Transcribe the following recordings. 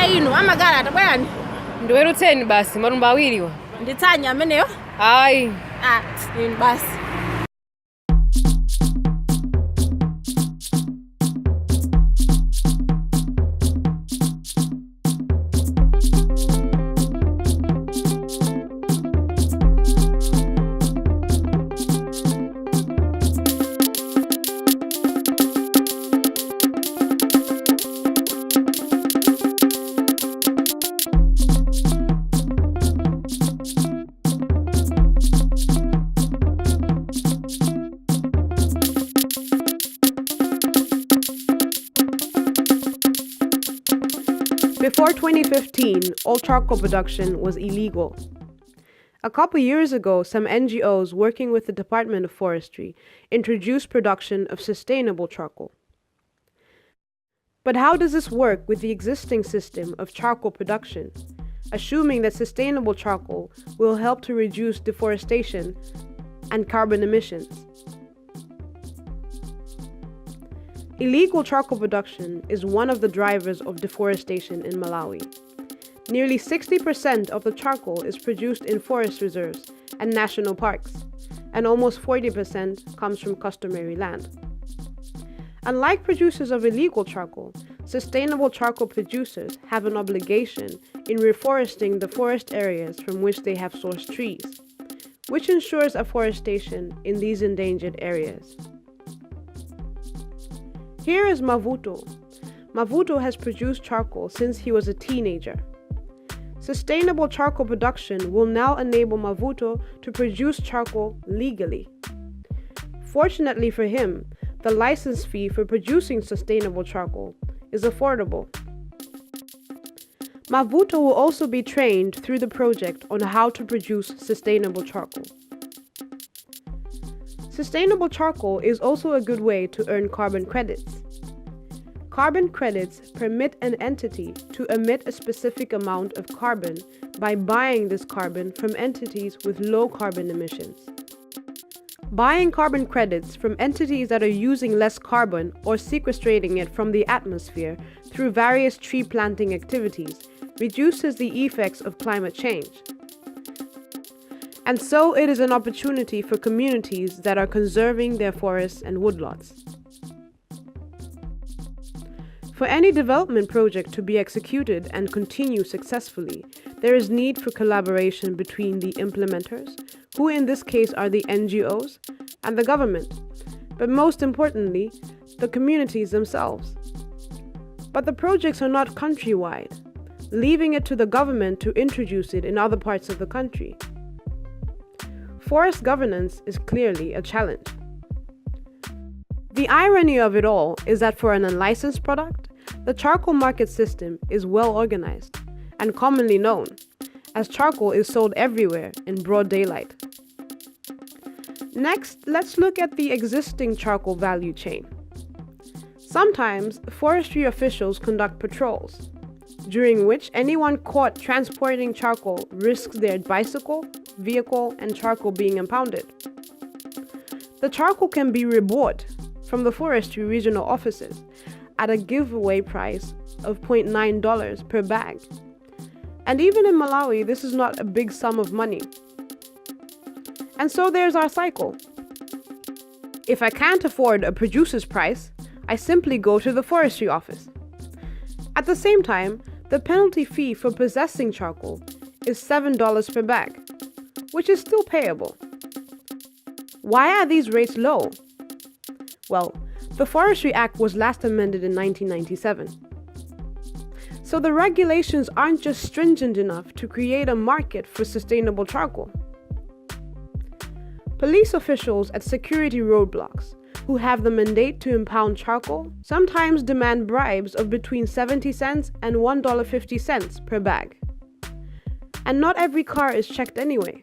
inu amagalata bwana. Ndiwerutseni basi marumba awiriwa. Nditsanya ameneyo? Hayi. Inu basi. Before 2015, all charcoal production was illegal. A couple years ago, some NGOs working with the Department of Forestry introduced production of sustainable charcoal. But how does this work with the existing system of charcoal production, assuming that sustainable charcoal will help to reduce deforestation and carbon emissions? Illegal charcoal production is one of the drivers of deforestation in Malawi. Nearly 60% of the charcoal is produced in forest reserves and national parks, and almost 40% comes from customary land. Unlike producers of illegal charcoal, sustainable charcoal producers have an obligation in reforesting the forest areas from which they have sourced trees, which ensures afforestation in these endangered areas. Here is Mavuto. Mavuto has produced charcoal since he was a teenager. Sustainable charcoal production will now enable Mavuto to produce charcoal legally. Fortunately for him, the license fee for producing sustainable charcoal is affordable. Mavuto will also be trained through the project on how to produce sustainable charcoal. Sustainable charcoal is also a good way to earn carbon credits. Carbon credits permit an entity to emit a specific amount of carbon by buying this carbon from entities with low carbon emissions. Buying carbon credits from entities that are using less carbon or sequestrating it from the atmosphere through various tree planting activities reduces the effects of climate change. And so it is an opportunity for communities that are conserving their forests and woodlots. For any development project to be executed and continue successfully, there is need for collaboration between the implementers, who in this case are the NGOs, and the government, but most importantly, the communities themselves. But the projects are not countrywide, leaving it to the government to introduce it in other parts of the country. Forest governance is clearly a challenge. The irony of it all is that for an unlicensed product, the charcoal market system is well organized and commonly known, as charcoal is sold everywhere in broad daylight. Next, let's look at the existing charcoal value chain. Sometimes, forestry officials conduct patrols, during which anyone caught transporting charcoal risks their bicycle, vehicle, and charcoal being impounded. The charcoal can be rebought from the forestry regional offices at a giveaway price of $0.9 per bag. And even in Malawi, this is not a big sum of money. And so there's our cycle. If I can't afford a producer's price, I simply go to the forestry office. At the same time, the penalty fee for possessing charcoal is $7 per bag, which is still payable. Why are these rates low? Well, the Forestry Act was last amended in 1997. So the regulations aren't just stringent enough to create a market for sustainable charcoal. Police officials at security roadblocks, who have the mandate to impound charcoal, sometimes demand bribes of between 70 cents and $1.50 per bag. And not every car is checked anyway.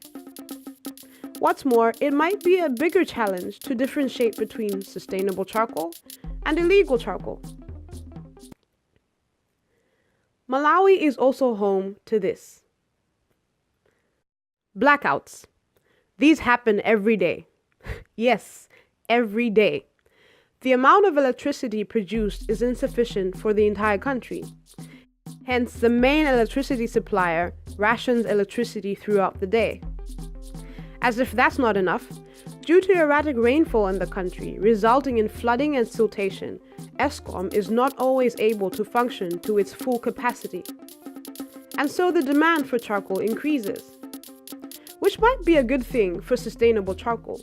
What's more, it might be a bigger challenge to differentiate between sustainable charcoal and illegal charcoal. Malawi is also home to this. Blackouts. These happen every day. Yes, every day. The amount of electricity produced is insufficient for the entire country. Hence, the main electricity supplier rations electricity throughout the day. As if that's not enough, due to erratic rainfall in the country, resulting in flooding and siltation, Eskom is not always able to function to its full capacity. And so the demand for charcoal increases, which might be a good thing for sustainable charcoal,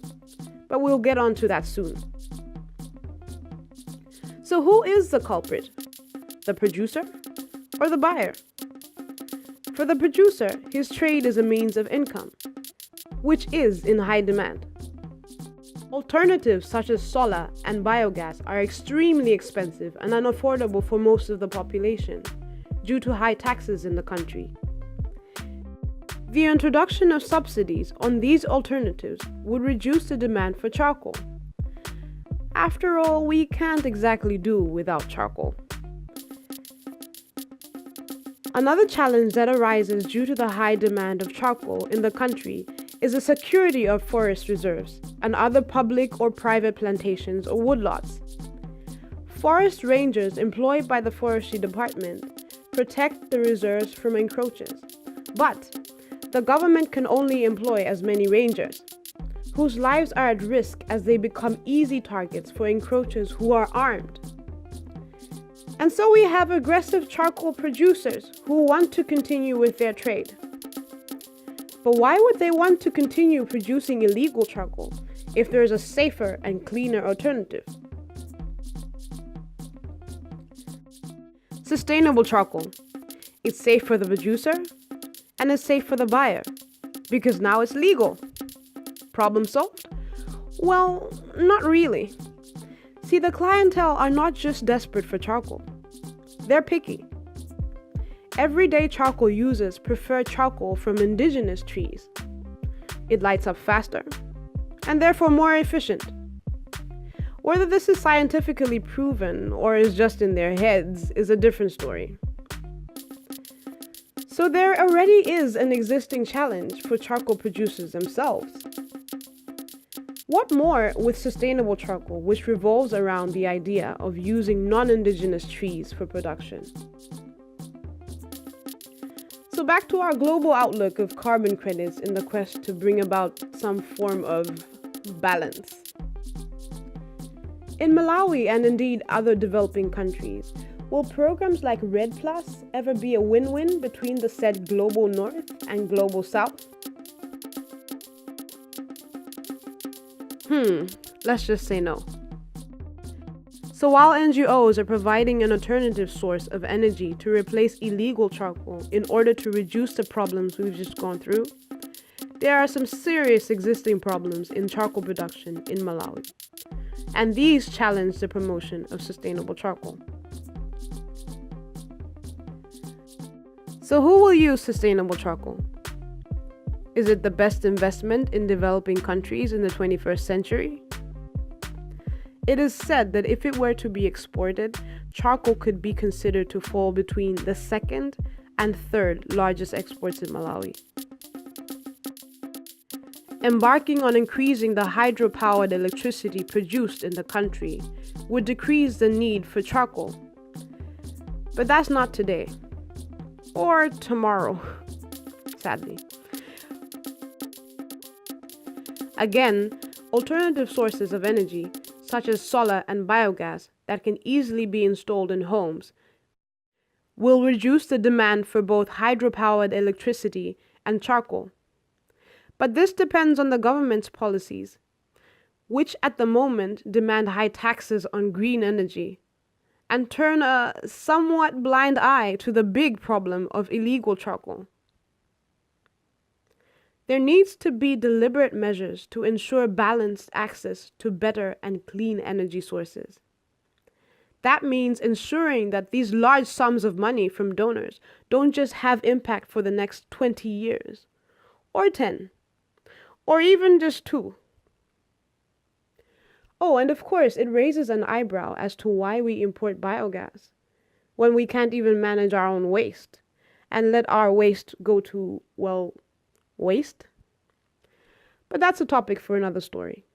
but we'll get on to that soon. So who is the culprit? The producer or the buyer? For the producer, his trade is a means of income, which is in high demand. Alternatives such as solar and biogas are extremely expensive and unaffordable for most of the population due to high taxes in the country. The introduction of subsidies on these alternatives would reduce the demand for charcoal. After all, we can't exactly do without charcoal. Another challenge that arises due to the high demand of charcoal in the country is the security of forest reserves and other public or private plantations or woodlots. Forest rangers employed by the forestry department protect the reserves from encroachers, but the government can only employ as many rangers, whose lives are at risk as they become easy targets for encroachers who are armed. And so we have aggressive charcoal producers who want to continue with their trade. But why would they want to continue producing illegal charcoal if there is a safer and cleaner alternative? Sustainable charcoal. It's safe for the producer and it's safe for the buyer because now it's legal. Problem solved? Well, not really. See, the clientele are not just desperate for charcoal. They're picky. Everyday charcoal users prefer charcoal from indigenous trees. It lights up faster and therefore more efficient. Whether this is scientifically proven or is just in their heads is a different story. So there already is an existing challenge for charcoal producers themselves. What more with sustainable charcoal, which revolves around the idea of using non-indigenous trees for production? So back to our global outlook of carbon credits in the quest to bring about some form of balance. In Malawi and indeed other developing countries, will programs like REDD+ ever be a win-win between the said global north and global south? Let's just say no. So while NGOs are providing an alternative source of energy to replace illegal charcoal in order to reduce the problems we've just gone through, there are some serious existing problems in charcoal production in Malawi. And these challenge the promotion of sustainable charcoal. So who will use sustainable charcoal? Is it the best investment in developing countries in the 21st century? It is said that if it were to be exported, charcoal could be considered to fall between the second and third largest exports in Malawi. Embarking on increasing the hydro-powered electricity produced in the country would decrease the need for charcoal. But that's not today. Or tomorrow, sadly. Again, alternative sources of energy, such as solar and biogas that can easily be installed in homes, will reduce the demand for both hydropowered electricity and charcoal. But this depends on the government's policies, which at the moment demand high taxes on green energy and turn a somewhat blind eye to the big problem of illegal charcoal. There needs to be deliberate measures to ensure balanced access to better and clean energy sources. That means ensuring that these large sums of money from donors don't just have impact for the next 20 years, or 10, or even just 2. Oh, and of course, it raises an eyebrow as to why we import biogas when we can't even manage our own waste and let our waste go to, well, waste? But that's a topic for another story.